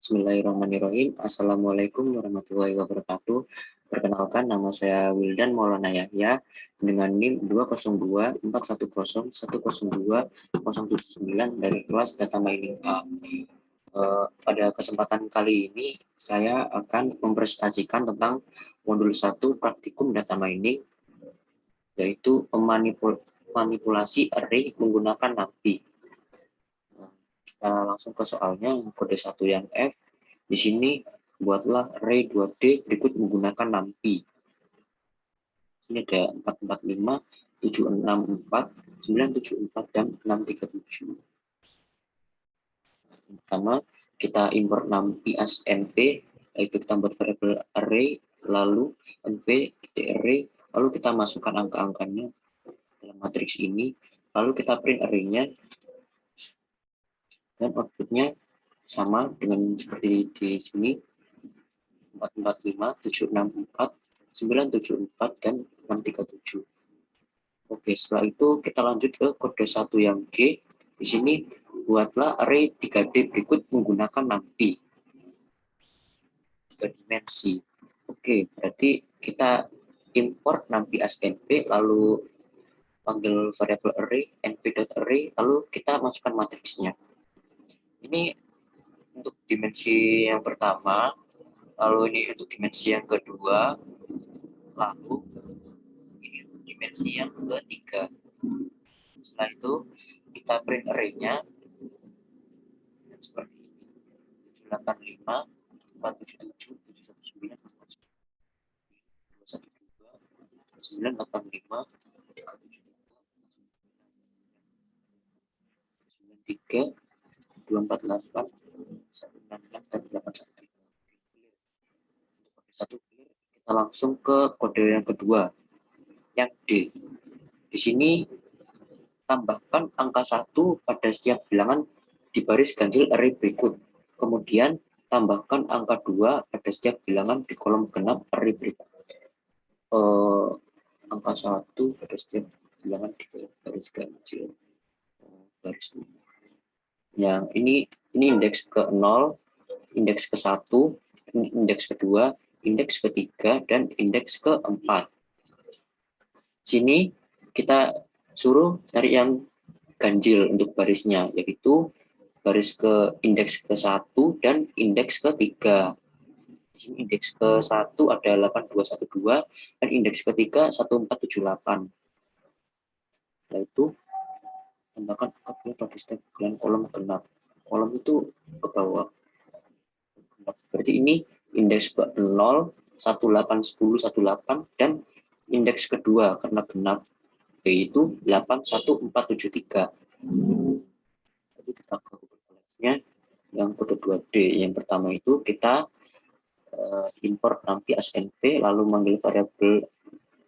Bismillahirrahmanirrahim. Assalamualaikum warahmatullahi wabarakatuh. Perkenalkan, nama saya Wildan Maulana Yahya dengan NIM 20241010279 dari kelas Data Mining A. Pada kesempatan kali ini, saya akan mempresentasikan tentang modul 1 praktikum data mining, yaitu manipulasi array menggunakan NumPy. Kita langsung ke soalnya, kode 1 yang F. Di sini buatlah array 2D berikut menggunakan NumPy. Ini ada 445, 764, 974, dan 637. Pertama, kita import NumPy as np, yaitu kita buat variable array, lalu np array, lalu kita masukkan angka-angkanya dalam matriks ini, lalu kita print array-nya, dan outputnya sama dengan seperti di sini, 445, 764, 974, dan 637. Oke, setelah itu kita lanjut ke kode 1 yang G. Di sini buatlah array 3D berikut menggunakan NumPy 3 dimensi. Oke, berarti kita import NumPy as np, lalu panggil variabel array np.array, lalu kita masukkan matriksnya. Ini untuk dimensi yang pertama, lalu ini untuk dimensi yang kedua, lalu ini untuk dimensi yang ketiga. Setelah itu kita print array-nya seperti ini: 785, 477, 719, 212, 985, 373, 248, 166, dan 81. Satu clear. Kita langsung ke kode yang kedua, yang D. Di sini tambahkan angka 1 pada setiap bilangan di baris ganjil array berikut. Kemudian tambahkan angka 2 pada setiap bilangan di kolom genap array berikut. Angka 1 pada setiap bilangan di baris ganjil. Baris yang ini indeks ke 0, indeks ke 1, indeks kedua, indeks ketiga, dan indeks keempat. Sini kita suruh cari yang ganjil untuk barisnya, yaitu baris ke indeks ke-1 dan indeks ke-3. Di sini indeks ke-1 ada 8212 dan indeks ke-3 1478. Setelah itu tambahkan angka pada setiap kolom genap. Kolom itu ke bawah. Berarti ini indeks ke-0, 18, 10, 18, dan indeks kedua karena genap, yaitu 81473. Jadi kita ke kelasnya yang kode 2D. Yang pertama itu kita import NumPy as np, lalu manggil variabel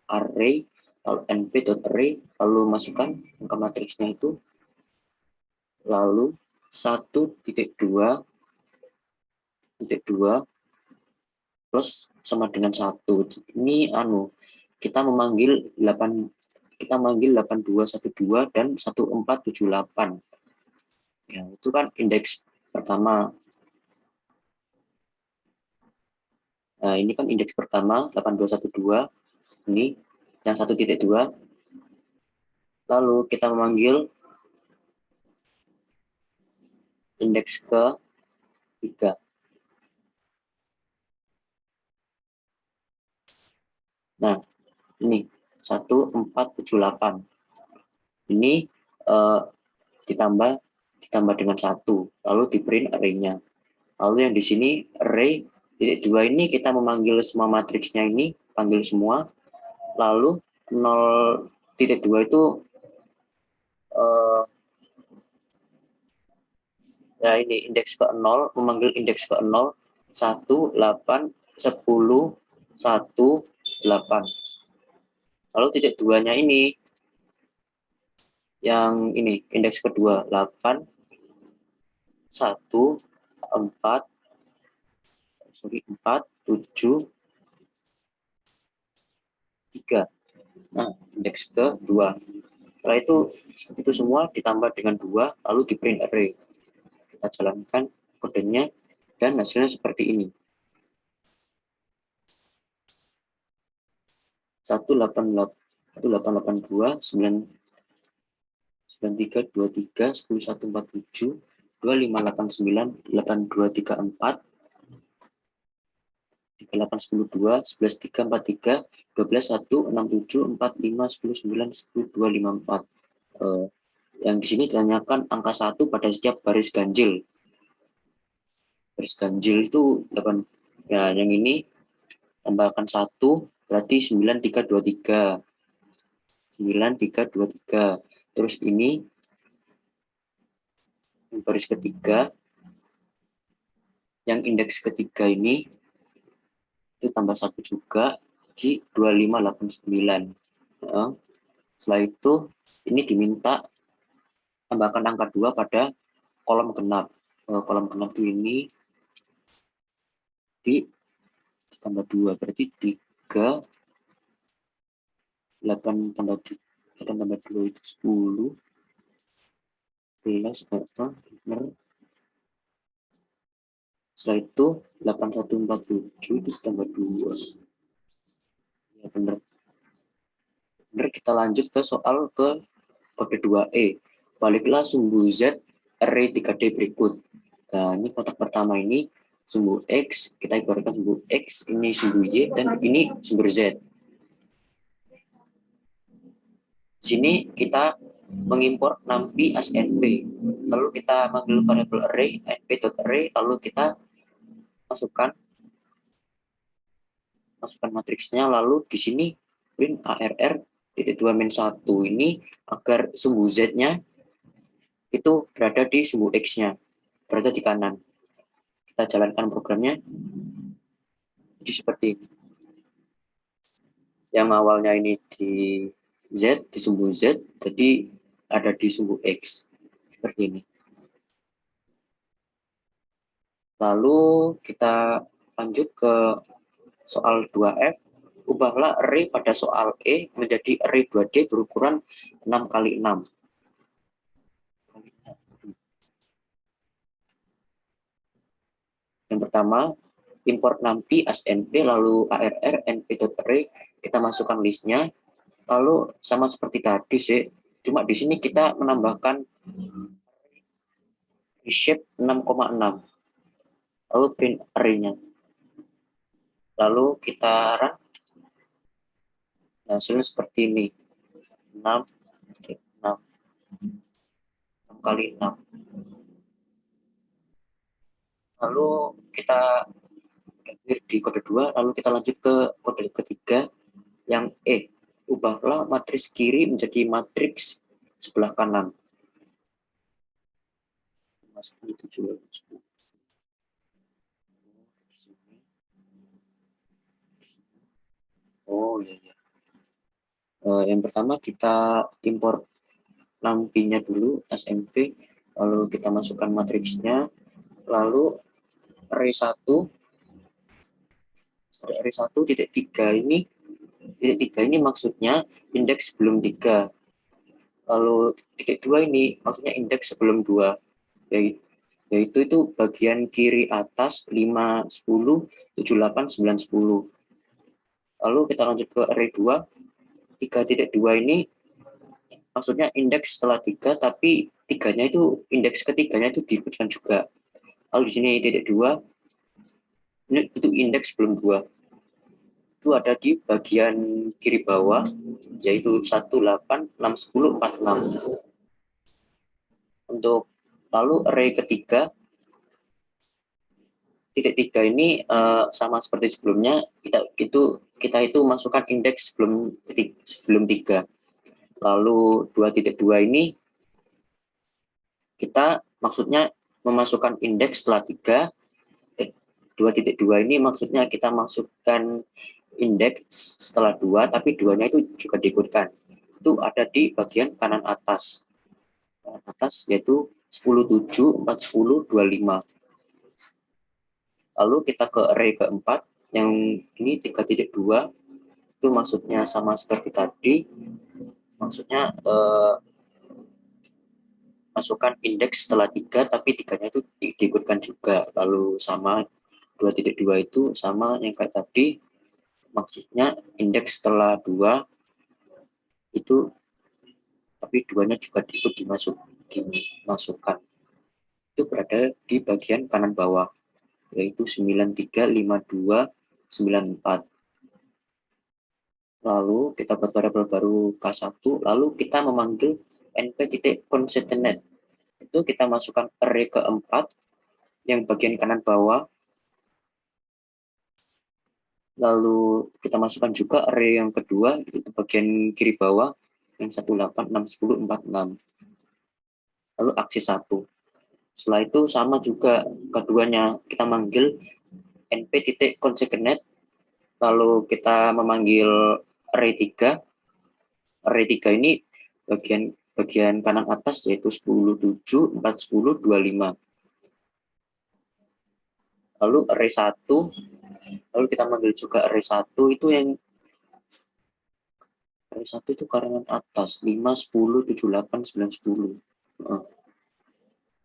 array, lalu np.array, lalu masukkan angka matriksnya itu, lalu 1.2 plus sama dengan 1. Ini kita memanggil 8212 dan 1478. Ya, itu kan indeks pertama. Nah, ini kan indeks pertama 8212, ini yang 1.2. Lalu kita memanggil indeks ke-3. Nah, ini 1478. Ini ditambah dengan 1, lalu di print array-nya. Lalu yang di sini array 2 ini kita memanggil semua matriksnya, ini panggil semua. Lalu 0.2 itu ya ini indeks ke-0, memanggil indeks ke-0, 1, 8, 10, 1, 8. Lalu titik 2-nya ini, yang ini indeks kedua, 8, 1, 4, 7, 3. Nah, indeks kedua. Setelah itu semua ditambah dengan 2, lalu di print array. Kita jalankan kodenya, dan hasilnya seperti ini. 18882 9323 10147 2589 8234 3892 11343 12167 45 10 9 10 254. Yang di sini ditanyakan angka 1 pada setiap baris ganjil. Baris ganjil itu 8. Ya, yang ini tambahkan 1 berarti 9323. 9323. Terus ini baris ketiga, yang indeks ketiga ini itu tambah 1 juga di 2589. Setelah itu ini diminta tambahkan angka 2 pada kolom genap. Kolom genap ini ditambah 2 berarti 3, 8 tambah 2 itu 10, 11, benar. Setelah itu 8147 ditambah 2. Ya benar. Benar, kita lanjut ke soal ke kode 2E. Baliklah sumbu Z array 3D berikut. Nah, ini kotak pertama ini sumbu X, kita ibaratkan sumbu X, ini sumbu Y, dan ini sumber Z. Di sini kita mengimpor numpy as np. Lalu kita manggil variabel array, np.array, lalu kita masukkan matriksnya, lalu di sini print arr titik 2 min 1 ini agar sumbu Z-nya itu berada di sumbu X-nya, berada di kanan. Kita jalankan programnya. Jadi seperti ini. Yang awalnya ini di Z, di sumbu Z, jadi ada di sumbu X. Seperti ini. Lalu kita lanjut ke soal 2F. Ubahlah array pada soal E menjadi array 2D berukuran 6 kali 6. Yang pertama, import numpy as np, lalu arr np.array, kita masukkan listnya, lalu sama seperti tadi sih, cuma di sini kita menambahkan reshape 6,6, lalu print array-nya, lalu kita run. Nah, hasilnya seperti ini, 6 kali 6. Lalu kita di kode 2, lalu kita lanjut ke kode ketiga yang E. Ubahlah matriks kiri menjadi matriks sebelah kanan. Oh iya, iya. Yang pertama kita import numpy-nya dulu, smp, lalu kita masukkan matriksnya, lalu array 1 titik 3 ini, titik 3 ini maksudnya indeks sebelum 3, lalu titik 2 ini maksudnya indeks sebelum 2, yaitu itu bagian kiri atas 5, 10, 7, 8, 9, 10. Lalu kita lanjut ke array 2, 3.2 ini maksudnya indeks setelah 3, tapi tiganya itu, indeks ketiganya itu diikutkan juga. Lalu di sini titik 2, ini itu indeks sebelum 2. Itu ada di bagian kiri bawah, yaitu 1, 8, 6, 10, 4, 6. Untuk lalu array ketiga, titik 3 ini sama seperti sebelumnya, kita itu masukkan indeks sebelum 3. Lalu 2.2 ini kita maksudnya memasukkan indeks setelah 3. 2.2 ini maksudnya kita masukkan indeks setelah 2, tapi 2-nya itu juga diikutkan. Itu ada di bagian kanan atas. Kanan atas yaitu 10, 7, 4, 10, 25. Lalu kita ke array keempat, yang ini 3.2, itu maksudnya sama seperti tadi, maksudnya masukkan indeks setelah 3, tapi 3-nya itu diikutkan juga. Lalu sama 2.2 itu sama yang kayak tadi, maksudnya indeks setelah 2 itu, tapi 2-nya juga ikut dimasukkan. Itu berada di bagian kanan bawah, yaitu 935294. Lalu kita buat variabel baru K1, lalu kita memanggil np.concatenate. Itu kita masukkan array keempat yang bagian kanan bawah. Lalu kita masukkan juga array yang kedua, itu bagian kiri bawah, yang 18, 6, 10, 46. Lalu aksi 1. Setelah itu sama juga keduanya, kita manggil np.concatenate, lalu kita memanggil array 3. Array 3 ini bagian kanan atas, yaitu 10, 7, 4, 10, 25. Lalu array 1, lalu kita manggil juga array 1 itu yang array 1 itu karangan atas, 5, 10, 7, 8, 9, 10.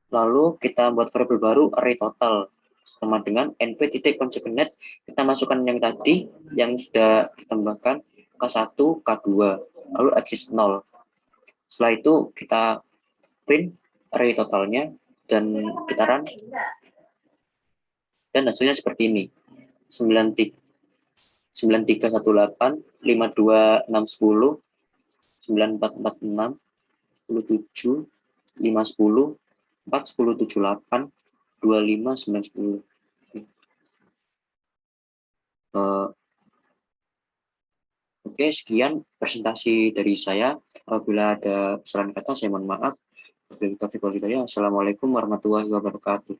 Lalu kita buat variabel baru array total sama dengan np.concatenate, kita masukkan yang tadi yang sudah ditambahkan K1, K2, lalu axis 0. Setelah itu kita print array totalnya dan kita run, dan hasilnya seperti ini. 9318, 52610, 9446, 27, 510, 4078, 25, 910. Oke, sekian presentasi dari saya. Apabila ada kesalahan kata, saya mohon maaf. Assalamualaikum warahmatullahi wabarakatuh.